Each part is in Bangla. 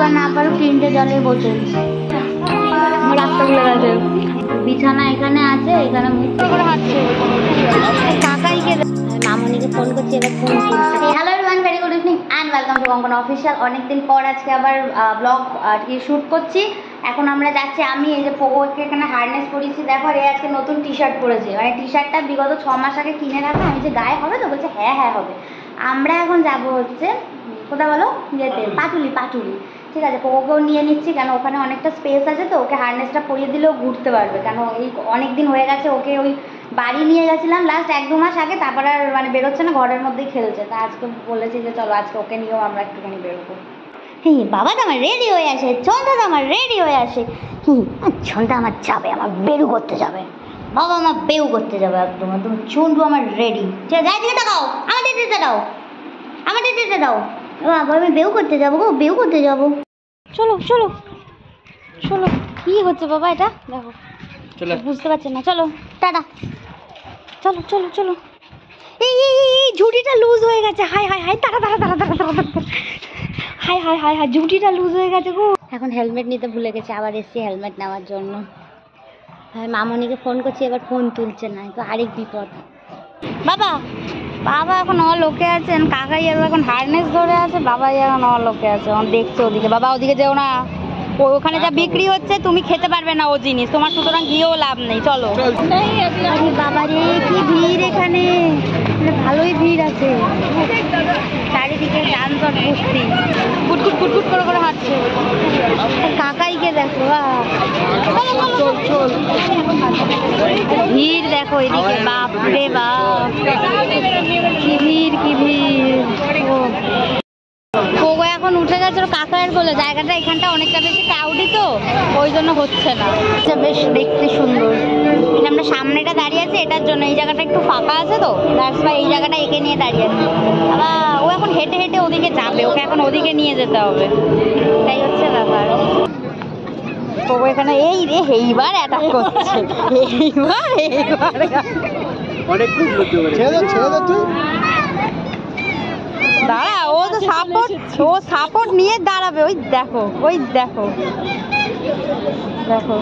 এবার না পারো 3টে জলের বোতল রাস্তা ভুলে গেছে। বিছানা এখানে আছে, এখানে মুখ করে হাঁটছে কাকাইকে। মামনিকে ফোন করছি, এবার ফোন তুলছে। Hello everyone, very good evening and welcome to Konkona official. অনেকদিন পর আজকে আবার ব্লগ শ্যুট করছি। এখন আমরা যাচ্ছি, আমি এই যে পোগোকে এখানে হারনেস করেছি, দেখো এ আজকে নতুন টি শার্ট পরেছে। মানে টি শার্টটা বিগত 6 মাস আগে কিনে রাখা, আমি যে গায়ে হবে তো বলছে হ্যাঁ হ্যাঁ হবে। আমরা এখন যাব হচ্ছে কোথায় বলো, ইয়েতে পাটুলি। ঠিক আছে, পোগোকেও নিয়ে নিচ্ছি, কেন ওখানে অনেকটা স্পেস আছে, তো ওকে হারনেসটা পরিয়ে দিলেও ঘুরতে পারবে। কেন এই অনেক দিন হয়ে গেছে, ওকে ওই বাড়ি নিয়ে গেছিলাম লাস্ট 1-2 মাস আগে, তারপর আর মানে বেরোচ্ছে না, ঘরের মধ্যেই খেলছে। তা আজকে বলেছি যে চলো আজকে ওকে নিয়েও আমরা একটুখানি বেরোবো। হ্যাঁ, বাবা তো আমার রেডি হয়ে আসে, ছন্দা তো আমার রেডি হয়ে আসে। ছন্দা আমার যাবে, আমার বেরু করতে যাবে, বাবা আমার বেউ করতে যাবে একদম একদম। চন্ডু আমার রেডি, যাই দিকে তাকাও, আমার ডেটে দাও, আমার ডেটে দাও। বাবা আমি বেউ করতে যাবো গো, বেউ করতে যাবো। চলো চলো চলো। কি হচ্ছে বাবা এটা দেখো, বুঝতে পারছি না। চলো টাটা, চলো চলো চলো। এই ঝুঁটিটা লুজ হয়ে গেছে, হাই হাই হাই, তাড়া তাড়া তাড়া তাড়া তাড়া, হাই হাই হাই হাই, ঝুঁটিটা লুজ হয়ে গেছে গো। এখন হেলমেট নিতে ভুলে গেছে, আবার এসছি হেলমেট নেওয়ার জন্য। হ্যাঁ, মামনিকে ফোন করছি, এবার ফোন তুলছে না, তো আরেক বিপদ। বাবা এখন লোকে আছেন, কাকাই এখন হারনেস ধরে আছে, বাবাই এখন লোকে আছে, দেখছে ওদিকে। বাবা ওদিকে যেও না, ওখানে যা বিক্রি হচ্ছে তুমি খেতে পারবে না ও জিনিস, তোমার সুতরাং গিয়েও লাভ নেই। চলো। বাবা রে কি ভিড় এখানে, ভালোই ভিড় আছে, চারিদিকে যানজট বস্তি, কুটকুট কুটকুট করে করে হাঁটছে। কাকাইকে দেখো, ভিড় দেখো এদিকে, বাপ রে বাপ কি ভিড় কি ভিড়। পোগো এখন উঠে গেছে ওর কাকার কোলে, জায়গাটা এখানটা অনেকটা বেশি ক্রাউডি তো ওই জন্য হচ্ছে না, বেশ দেখতে সুন্দর। আমরা সামনেটা দাঁড়িয়ে আছি এটার জন্য, এই জায়গাটা একটু ফাঁকা আছে তো, দ্যাটস ওয়াই এই জায়গাটা এঁকে নিয়ে দাঁড়িয়ে আছে। আবার ও এখন হেঁটে হেঁটে ওদিকে যাবে, ওকে এখন ওদিকে নিয়ে যেতে হবে, তাই হচ্ছে ব্যাপার। পোগো এখানে এই রে এইবার অ্যাটাক করছে, এইবার অনেক দাঁড়া, ও তো সাপোর্ট নিয়ে দাঁড়াবে। ওই দেখো দেখো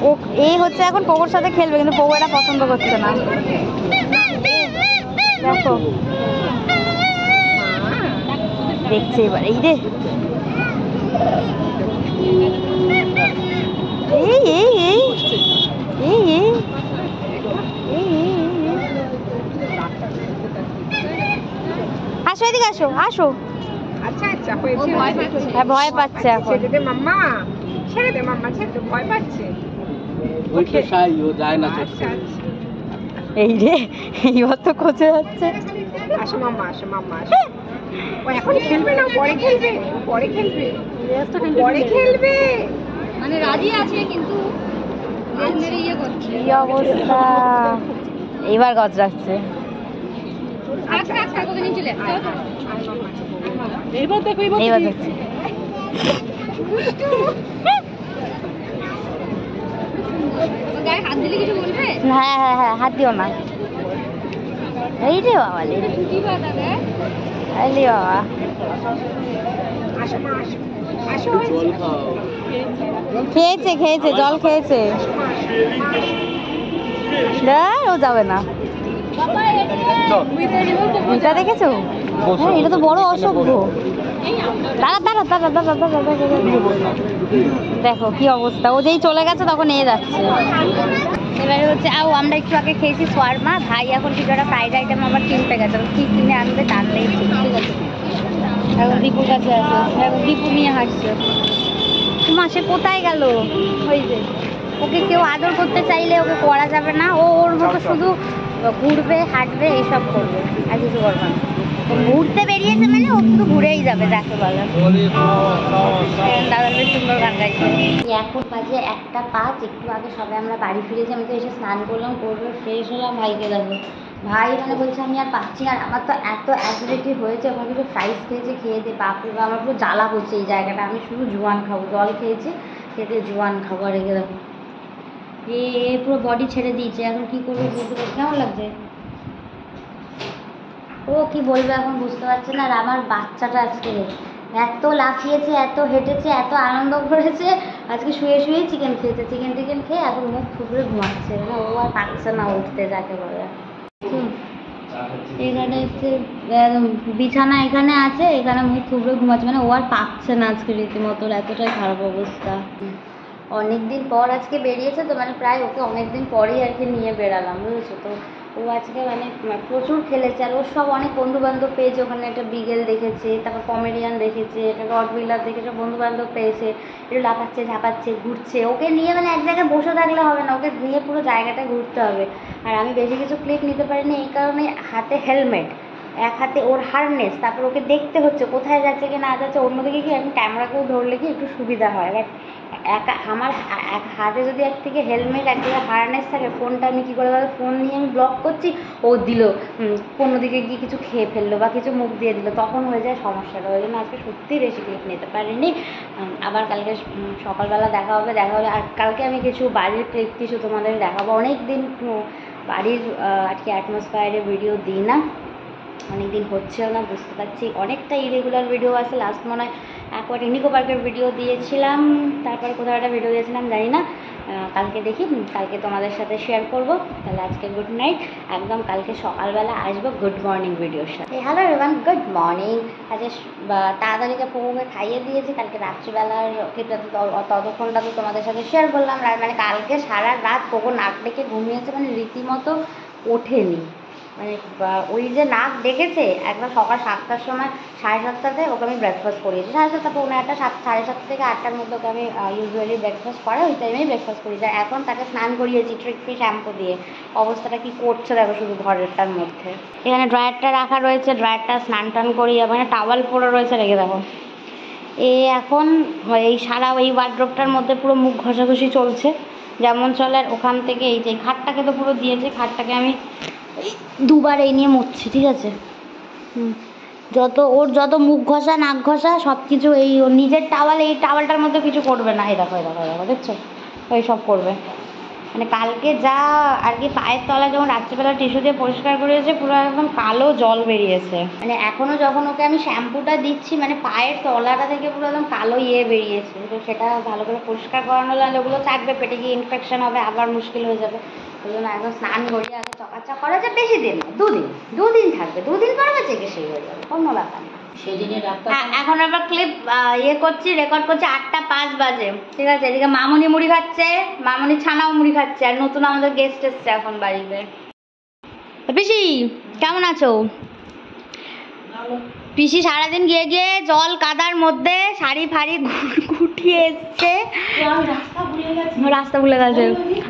ও এই হচ্ছে এখন পোগোর সাথে খেলবে, কিন্তু পোগো এটা পছন্দ করছে না। দেখো দেখছে এবার, এই রে আসো এদিকে, আসো। আচ্ছা আচ্ছা, হ্যাঁ ভয় পাচ্ছে এখন। ছেড়ে দে মাম্মা, ছেড়ে দে মাম্মা, ছেড়ে দে, ভয় পাচ্ছে। এই রে এইবার তো খোঁজে যাচ্ছে। আসো মাম্মা, আসো মাম্মা, আসো। ও এখন খেলবে না, পরে খেলবে। মানে রাজি আছে কিন্তু কি অবস্থা, এইবার গজরাচ্ছে। এইবার দেখো, এইবার দেখছি। হ্যাঁ হ্যাঁ হ্যাঁ, হাত দিও না। এই রে বাবা, এই বাবা। খেয়েছে জল খেয়েছে, ও যাবে না। এটা দেখেছো, হ্যাঁ এটা তো বড় অসভ্য। দেখো কি অবস্থা, ও যেই চলে গেছে তখন এ যাচ্ছে। এবারে হচ্ছে আমরা একটু আগে খেয়েছি শোয়ারমা, ভাই এখন কিছু একটা ফ্রাইড আইটেম আবার কিনতে গেছে, কি কিনে আনবে টানলেই ঠিক আছে। এখন দীপুর কাছে আছে, এখন দীপু নিয়ে হাঁটছে। মাসে কোথায় গেল, ওই যে ওকে কেউ আদর করতে চাইলে ওকে করা যাবে না, ওর মতো শুধু ঘুরবে হাঁটবে এইসব করবে, আর কিছু করবে না। ঘুরতে বেরিয়েছে মানে ও শুধু ঘুরেই যাবে, যাকে বলে। দাদার বেশ সুন্দর গান গাইছে। এখন বাজে 1:05, একটু আগে সবাই আমরা বাড়ি ফিরেছি। আমি তো এসে স্নান করলাম, ফ্রেশ হলাম। ভাইকে দেখো, ভাই মানে বলছে আমি আর পাচ্ছি, আর আমার তো এত অ্যাসিডিটি হয়েছে, ওখানে কিছু ফ্রাইস খেয়ে দিয়ে বাপরে বা, আমার পুরো জ্বালা করছে এই জায়গাটা। আমি শুধু জোয়ান খাবো, জল খেয়েছি, খেতে জোয়ান খাবো। আর রেখে দেখো পুরো বডি ছেড়ে দিয়েছে, এখন কি করবো বলতে পারছি। কেমন লাগছে? ও কি বলবে এখন বুঝতে পারছে না। আর আমার বাচ্চাটা আজকে এত লাফিয়েছে, এত হেঁটেছে, এত আনন্দ করেছে, আজকে শুয়ে শুয়ে চিকেন খেয়েছে। চিকেন খেয়ে এখন মুখ ফুটে ঘুমাচ্ছে, মানে ও আর পারছে না উঠতে, যাকে বলে। এখানে হচ্ছে বিছানা এখানে আছে, এখানে মুখ ফুটে ঘুমাচ্ছে, মানে ও আর পাচ্ছে না আজকে রীতিমতো, এতটাই খারাপ অবস্থা। অনেকদিন পর আজকে বেরিয়েছে তো, মানে প্রায় ওকে অনেকদিন পরেই আর কি নিয়ে বেরালাম, বুঝেছো তো। ও আজকে মানে প্রচুর খেলেছে, আর ওর সব অনেক বন্ধু বান্ধব পেয়েছে। ওখানে একটা বিগেল দেখেছে, তারপর পমেরিয়ান দেখেছে, একটা রটউইলার দেখেছে, বন্ধু বান্ধব পেয়েছে, একটু লাফাচ্ছে ঝাপাচ্ছে ঘুরছে। ওকে নিয়ে মানে এক জায়গায় বসে থাকলে হবে না, ওকে নিয়ে পুরো জায়গাটা ঘুরতে হবে। আর আমি বেশি কিছু ক্লিপ নিতে পারিনি এই কারণে, হাতে হেলমেট, এক হাতে ওর হারনেস, তারপর ওকে দেখতে হচ্ছে কোথায় যাচ্ছে কি না যাচ্ছে। অন্যদিকে কি আমি ক্যামেরাকেও ধরলে কি একটু সুবিধা হয়, বাট আমার এক হাতে যদি এক থেকে হেলমেট, একদিকে হারনেস থাকে, ফোনটা আমি কী করে ফোন নিয়ে আমি ব্লক করছি, ও দিল কোনো দিকে গিয়ে কিছু খেয়ে ফেললো বা কিছু মুখ দিয়ে দিল, তখন হয়ে যায় সমস্যাটা। ওই জন্য আজকে সত্যিই বেশি ক্লিপ নিতে পারিনি। আবার কালকে সকালবেলা দেখা হবে। আর কালকে আমি কিছু বাড়ির ক্লিপ কিছু তোমাদের দেখাবো। অনেক দিন বাড়ির আর কি অ্যাটমসফায়ারে ভিডিও দিই না, অনেকদিন হচ্ছেও না, বুঝতে পারছি। অনেকটা ইরেগুলার ভিডিও আছে। লাস্ট মনে হয় একবার নিকো পার্কের ভিডিও দিয়েছিলাম, তারপর কোথাও একটা ভিডিও দিয়েছিলাম, জানি না। কালকে দেখি, কালকে তোমাদের সাথে শেয়ার করব। তাহলে আজকে গুড নাইট, একদম কালকে সকালবেলা আসবো গুড মর্নিং ভিডিওর সাথে। Hello everyone, good morning. আজকে তাড়াতাড়িকে পুকুরকে খাইয়ে দিয়েছি। কালকে রাত্রিবেলার ততক্ষণটা তো তোমাদের সাথে শেয়ার করলাম। মানে কালকে সারা রাত পুকুর নাক ডেকে ঘুমিয়েছে, মানে রীতিমতো ওঠেনি। মানে ওই যে নাক ডেকেছে একবার সকাল 7টার সময়, 7:30টাতে ওকে আমি ব্রেকফাস্ট করিয়েছি। 7:30 পৌনে 8টা, 7:30 থেকে 8টার মধ্যে ওকে আমি ইউজুয়ালি ব্রেকফাস্ট করে, ওই টাইমেই ব্রেকফাস্ট করি। আর এখন তাকে স্নান করিয়েছি ট্রিটফ্রি শ্যাম্পু দিয়ে। অবস্থাটা কি করছে দেখো শুধু ঘরেরটার মধ্যে। এখানে ড্রায়ারটা রাখা রয়েছে, ড্রায়ারটা স্নান টান করিয়ে, মানে টাওয়াল পরে রয়েছে, রেখে দেখো। এখন এই সারা এই ওয়ার্ড্রোবটার মধ্যে পুরো মুখ ঘষাঘষি চলছে, যেমন চলে। আর ওখান থেকে এই যে খাটটাকে তো পুরো দিয়েছে, খাটটাকে আমি দুবার এই নিয়ে মুছছি, ঠিক আছে। যত মুখ ঘষা নাক ঘষা সব কিছু এই ওর নিজের টাওয়াল, এই টাওয়ালটার মধ্যে কিছু করবে না। এই দেখো দেখছো, ওই সব করবে। মানে কালকে যা আর কি পায়ের তলা যখন রাত্রিবেলা টিস্যু দিয়ে পরিষ্কার করেছে, পুরো একদম কালো জল বেরিয়েছে। মানে এখনও যখন ওকে আমি শ্যাম্পুটা দিচ্ছি, মানে পায়ের তলাটা থেকে পুরো একদম কালো বেরিয়েছে। তো সেটা ভালো করে পরিষ্কার করানো হলে ওগুলো চাকবে, পেটে গিয়ে ইনফেকশন হবে, আবার মুশকিল হয়ে যাবে। ওই জন্য একদম স্নান করিয়ে আগে চকাচক করা যায়। বেশি দিন না, 2 দিন থাকবে, 2 দিন পর চেকে সেই হয়ে যাবে, কোনো ব্যাপার না। এখন আবার ক্লিপ রেকর্ড করছি 8:05 বাজে, ঠিক আছে। এদিকে মামনি মুড়ি খাচ্ছে, মামনি ছানাও মুড়ি খাচ্ছে, আর নতুন আমাদের গেস্ট এসছে এখন বাড়িতে। পিসি কেমন আছো? পিসি সারাদিন গিয়ে গিয়ে জল কাদার মধ্যে শাড়ি ফাড়ি গুটিয়ে এসছে, রাস্তা ভুলে গেছে।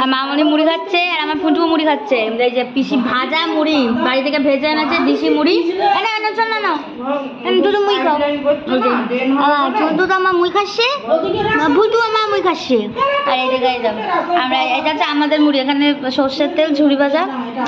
আর মামনি মুড়ি খাচ্ছে, আর আমার ফুটু মুড়ি খাচ্ছে। এই যে পিসি ভাজা মুড়ি বাড়ি থেকে ভেজে এনেছে, দিশি মুড়ি। না দুটো মুড়ি খাও, দুটো আমার মুড়ি খাচ্ছে, ভুটু আমার মুড়ি খাচ্ছে। আর এই জায়গায় আমরা, এটা হচ্ছে আমাদের মুড়ি। এখানে সর্ষের তেল, ঝুড়ি ভাজা,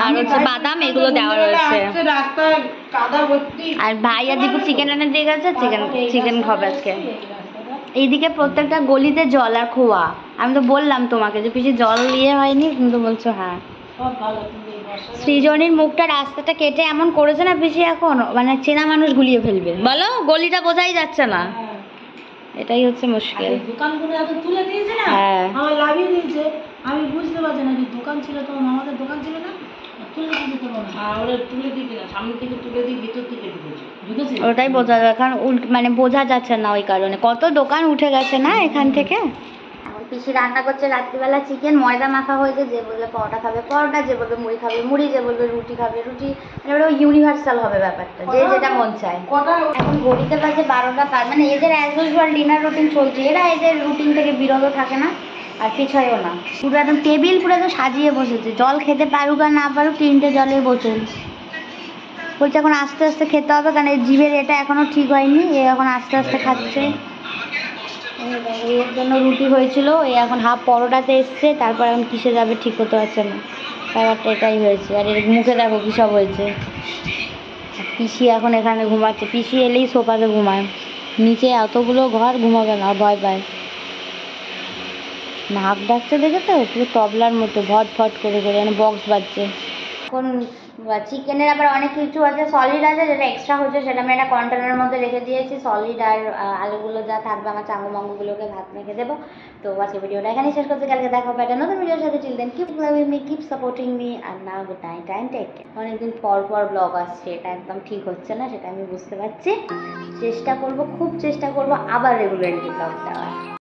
আর হচ্ছে বাদাম, এগুলো দেওয়া রয়েছে। আর ভাই আর দীপু চিকেন এনে দিয়ে গেছে, চিকেন খাবে আজকে। এইদিকে প্রত্যেকটা গলিতে জল আর খোয়া। আমি তো বললাম তোমাকে যে পিসি জল নিয়ে হয়নি, কিন্তু বলছো হ্যাঁ। সৃজনীর মুখটা রাস্তাটা কেটে এমন করেছে না পিসি, এখন মানে চেনা মানুষ গুলিয়ে ফেলবে। বলো, গলিটা বোঝাই যাচ্ছে না, এটাই হচ্ছে মুশকিল। দোকানগুলো এত তুলে দিয়েছে না, আমার লাভিয়ে দিয়েছে। আমি বুঝতে পারছি না যে দোকান ছিল, তো আমাদের দোকান ছিল না, তুলে দিতে পারবো না। আর ওরা তুলে দিতে না, সামনে থেকে তুলে দিয়ে ভিতর থেকে ঢুকেছে, ওটাই বোঝা যায়। কারণ মানে বোঝা যাচ্ছে না, ওই কারণে কত দোকান উঠে গেছে না এখান থেকে। পিসি রান্না করছে রাত্রিবেলা চিকেন, ময়দা মাখা হয়েছে। যে বলবে পরোটা খাবে পরোটা, যে বলবে মুড়ি খাবে মুড়ি, যে বলবে রুটি খাবে রুটি। মানে ওটা ইউনিভার্সাল হবে ব্যাপারটা, যে যেটা মন চায়। এখন ঘড়িতে বাজে 12টা পার, মানে এদের অ্যাজ ইউজুয়াল ডিনার রুটিন চলছে। এরা এদের রুটিন থেকে বিরত থাকে না, আর পিছায়ও না। পুরো একদম টেবিল পুরো একদম সাজিয়ে বসেছে। জল খেতে পারুক আর না পারুক, 3টে জলে বসে বলছে এখন আস্তে আস্তে খেতে হবে, কারণ এই জিভের এটা এখনো ঠিক হয়নি। এ এখন আস্তে আস্তে খাচ্ছে। এর জন্য রুটি হয়েছিল, এই এখন হাফ পরোটাতে এসছে, তারপর এখন কিসে যাবে ঠিক হতে পারছে না, ব্যাপারটা এটাই হয়েছে। আর এর মুখে দেখো কী সব হয়েছে। পিসি এখন এখানে ঘুমাচ্ছে, পিসি এলেই সোফাতে ঘুমায়, নিচে এতগুলো ঘর ঘুমাবে না, ভয় পায়। নাক ডাকছে দেখে তো, পুরো তবলার মতো ভট ভট করে করে, মানে বক্স বাজছে। এখন চিকেনের আবার অনেক কিছু আছে, সলিড আছে, যেটা এক্সট্রা হচ্ছে সেটা আমি একটা কন্টেনারের মধ্যে রেখে দিয়েছি। সলিড আর আলুগুলো যা থাকবে আমার চাঙ্গু মাঙ্গুগুলোকে ভাত মেখে দেবো। তো আজকে ভিডিওটা এখানেই শেষ করতে, কালকে দেখা হবে একটা নতুন ভিডিওর সাথে। Till then keep loving me, keep supporting me, আর now good night and take care. অনেকদিন পর পর ব্লগ আসছে, এটা একদম ঠিক হচ্ছে না, সেটা আমি বুঝতে পারছি। চেষ্টা করব, খুব চেষ্টা করব আবার রেগুলারলি ব্লগ দেওয়ার।